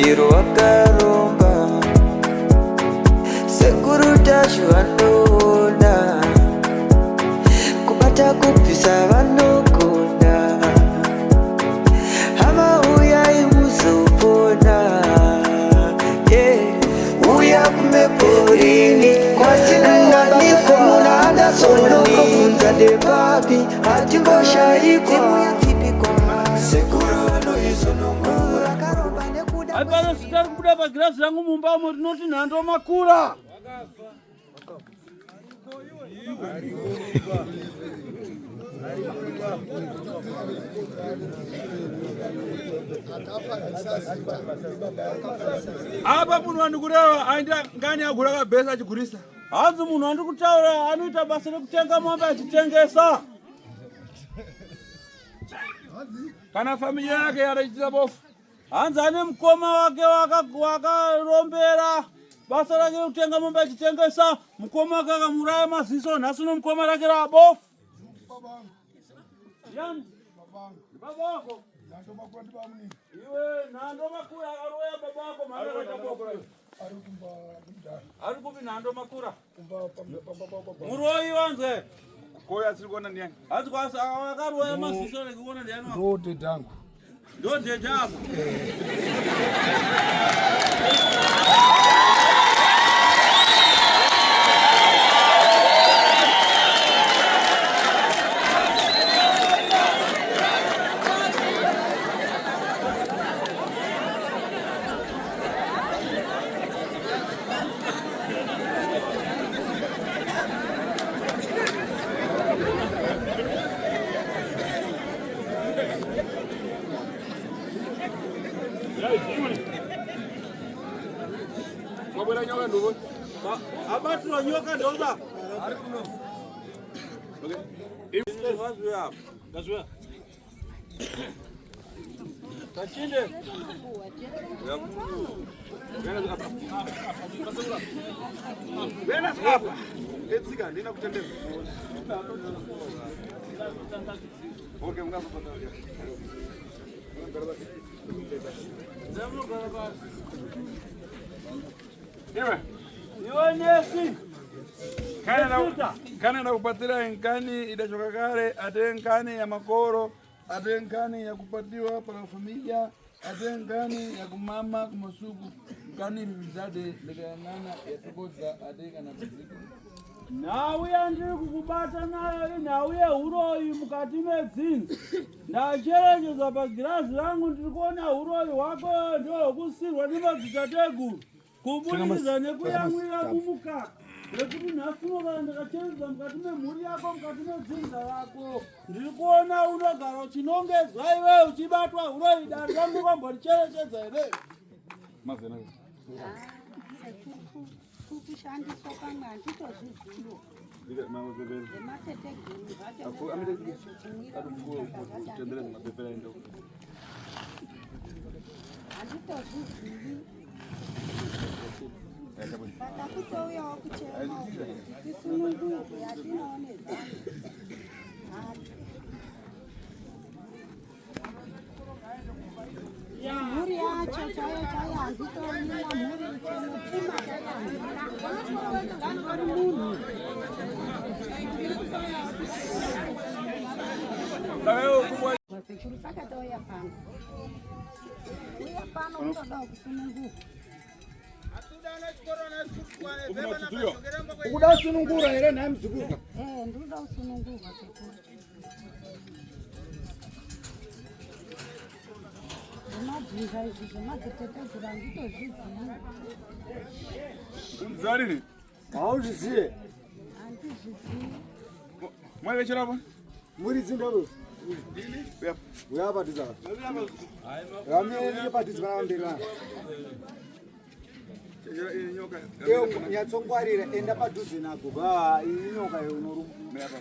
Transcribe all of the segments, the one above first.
Chiro wakaromba sekuru tacho vanoda kubata kupisa vanogona hama uyai muzopona uya kumeporini kwatinananikwa munada sonokofunza depapi hatimboshaikwa sekuru vanoisonongura karomba nekuda apana sitari kubuda pagirazi rangu mumbamo rinoti nhando makura apa munhu andikureva aita ngani agura kabhesa achigurisa hanzi munhu andikutaura anoita basa rekutenga mombe achitengesa kana familia yake yarachita bofu hanzi ane mukoma wake wakarombera basa rake rekutenga mombe achitengesa mukoma wake akamuraya maziso nhasi no mukoma rake rabofu baba wako iwe nhando makura akaroya baba wako maaaaboko ari kupi nhando makura muroyi wanze koya asiri kuona ndiani hanzi akaroya maziso rekuona ndiani ndote tangu ndodhedhe ako abatiro nyoka ndoba ari kuno okay wazwe gazwe tachinde bena hapa etsika ndina kutendeza okay mngapata iwe nesi kana nakupatira nkani idachoka kale ate nkani ya makoro ate nkani ya kupatiwa para familia ate nkani ya kumama kumasuku nkani bizade lekanana yatokoza ate kana kuziko nawe andiri kukubata nayo nawe huroyi mukati medzinzi ndacherechedza pagirazi rangu ndiri kuona huroyi wako ndokusirwa nemadzitateguru kubudikidza nekuyamwira mumukaka nekuti nhasinokaa ndakacherechedza mukati memhuri yako mukati medzinza rako ndiri kuona unogara uchinongedzwa iwe uchibatwa huroyi dare rangu kwamboricherechedza here mazena kushandiswa pamwe handitozvizivo handitozvizivi saka kutouyawo kuchema isununguko yatinoonedza mhuri yacho chaiyo chaiyo handitoina mhuri chenotima chaiari munhu sekuru saka touya pano uya pano unodawo kusununguka ukuda kusunungura here naye mzukuru ndinoda kusununguka sekuru zvemajinja izvi zvemadzitetegura handitozvizivi unzarini hauzvizive handizvizivi mwaivecherapo muri dzindoro uyapadhiza ramie padhiza vanavambirana nyatsongwarira enda padhuze nago iyi nyoka unorumaapa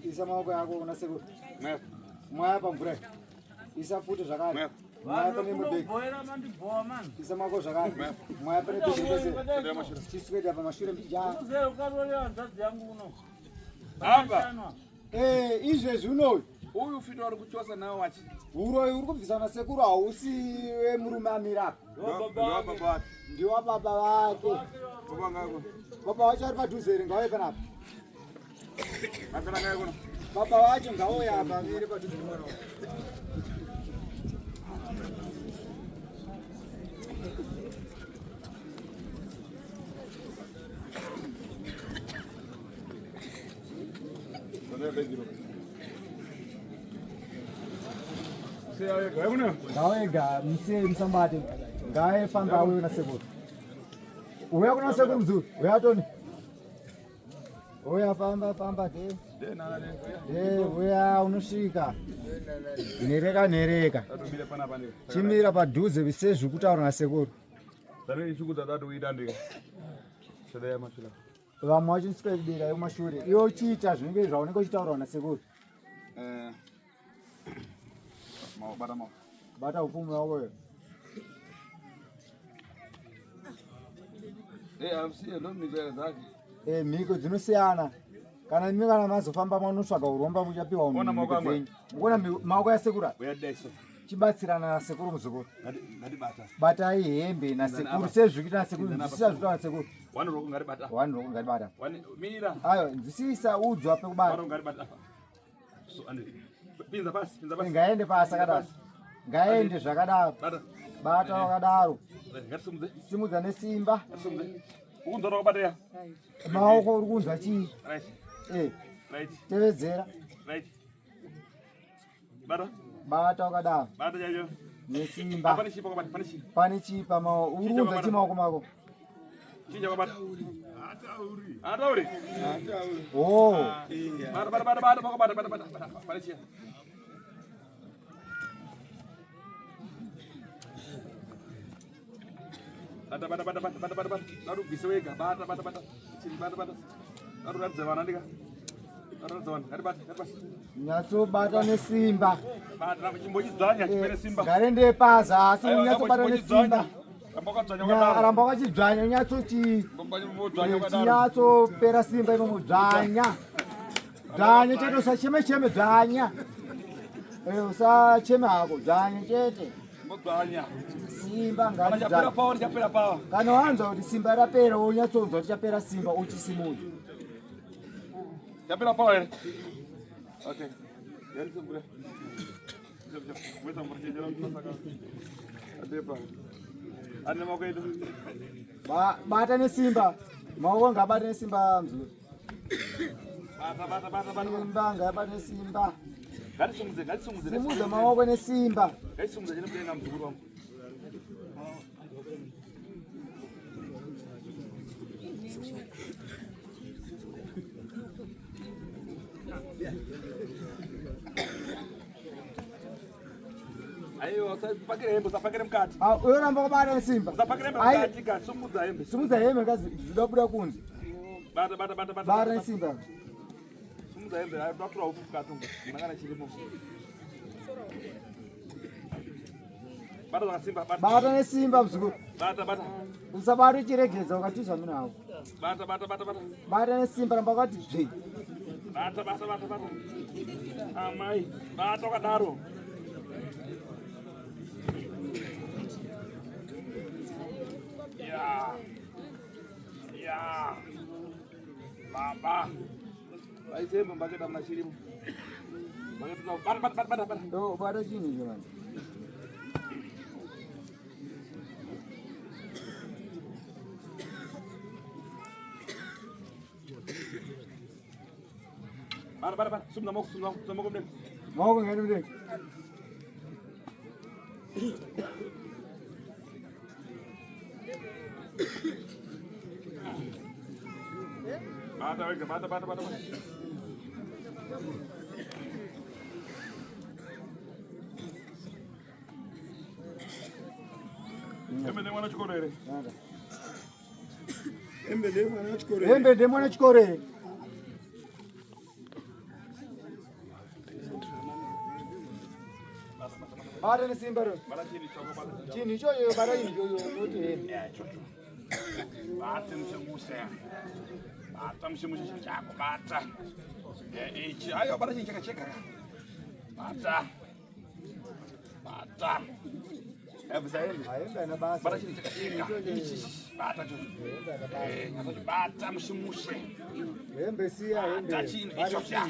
isa maoko yako una sekuru mwaya pamvura isa futi zvakare mwaya pane mubhegi isa maoko zvakare mwaya pane bhegi chisweda pamashure apa izvezvi unoyu Uyu fito ari kuchosa nawo wachi. Uroyi uri kubvisana sekuru hausi wemurume amira. Ndiwa baba wake. Baba wacho ari padhuze here ngauye panapa. Baba wacho ngauye apa amire padhuze nemwana wake. Ngawega mse msambati ngaye famba uyu na sekuru uya kuna sekuru mzuri uya toni uya famba te uya unosvika nereka chimira padhuze visezvi kutaura na sekuru vamwe vachinsikaidira yomashure iwo uchiita zvinenge zvaunenge uchitaurawa na sekuru bata upumu yawoyo mhiko dzinosiyana kana imi kana mazofamba manosvaga uromba muchapiwa mhiko dzenyu mukuona maoko yasekuru chibatsirana nasekuru muzukuru batai hembe nasekuru sezvikuita nasekuru nzwisisa zvikuita nasekuru wanhu rokungaribata ayo nzwisisa udzwa pekubata ngaende pasi akadaro ngaende zvakadaro bata wakadaro simudza nesimba maoko uri kunzwa chii tevedzera bata wakadaro nesimba pane chipa uri kunzwa chii maoko mako nyatsobata nesimba garende pazasi unyatsobata nesimba aramba wachidzvanya unyatsopera simba imomo dzvanya chete usacheme dzvanya usacheme hako dzvanya chete simba kana wanzwa kuti simba rapera unyatsonzwa kuti chapera simba uchisimudza yapera power bata nesimba maoko ngabata nesimba mzuri simba ngabata nesimba simudza maoko nesimba ayo usapakire hembe usapakire mkati uyoramba kubata nesimba usapakire mkati ka simudza hembe ngazi zvidabuda kunzi bata nesimba simudza hembe ayo ndatura ufu mkati ngana chirimo bata nesimba mzukuru usabata uchiregedza ukatizwa minawo bata nesimba ramba kwati zve bata amai bata wakadaro ya baba aisembe mbaketa mnashirimu bata chini jamani bara sumna moko mdek maoko ngani mdek bata Embe de mwana chikore. Bata nesimba ro. Chini choyo bara injoyo kuti bata mshemuse. Bata mshemuse chako bata. Ayo bara chini chakacheka. Bata. Bata. Bisa ini. Haenda na basi. Bata chini chini. Bata tu. Bata msimushe. Hembe sia hembe. Bata chini hicho cha.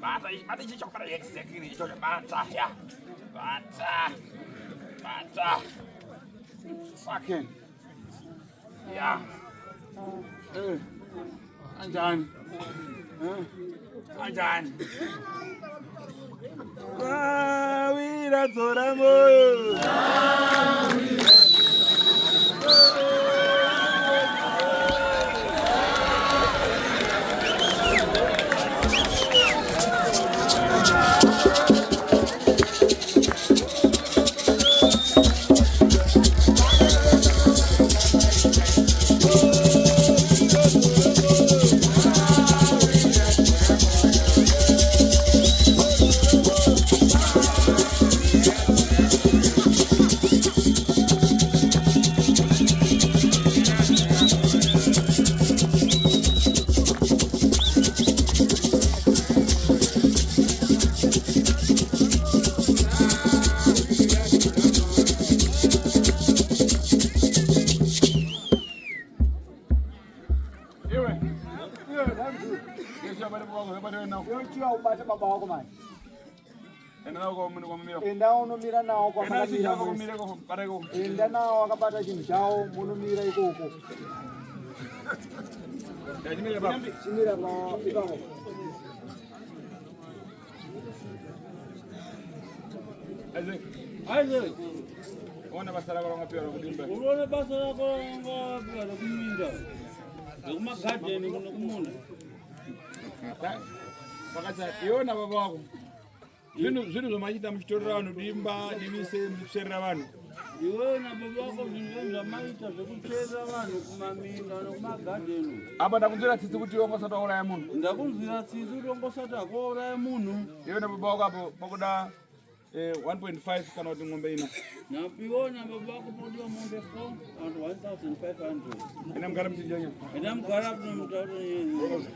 Bata hicho para execute hicho bata ya. Bata. Bata. Fucking. Yeah. Anjan. Anjan. Wira toramo. Baba wako manje. Enda unomira nawo kwa makamira. Enda nawo akabata chinhu chawo munomira ikoko. Chimira pa ikako. Aise. Ona basa lako ngapi kudimba? Unaona basa lako ngapi kuminda? Ngoma garden kuna kumunda. Pakati yona baba wako. Zvinhu zvomachita muchitorera vanhu dimba divise muchicherera vanhu. Iwona baba wako zvinhu zvamaita zvekucherera vanhu kumaminda nokumagadheni. Apa ndakunzwira tsitsi kuti ongosati auraya munhu. Ndakunzwira tsitsi kuti ongosati auraya munhu. Iwona baba wako apo pakuda 1.5 kana kuti ng'ombe ina. Napiona baba wako pakuda ng'ombe 4 and 1,500. Ina mugara mchinjanya. Ina mugara mutauro yeye.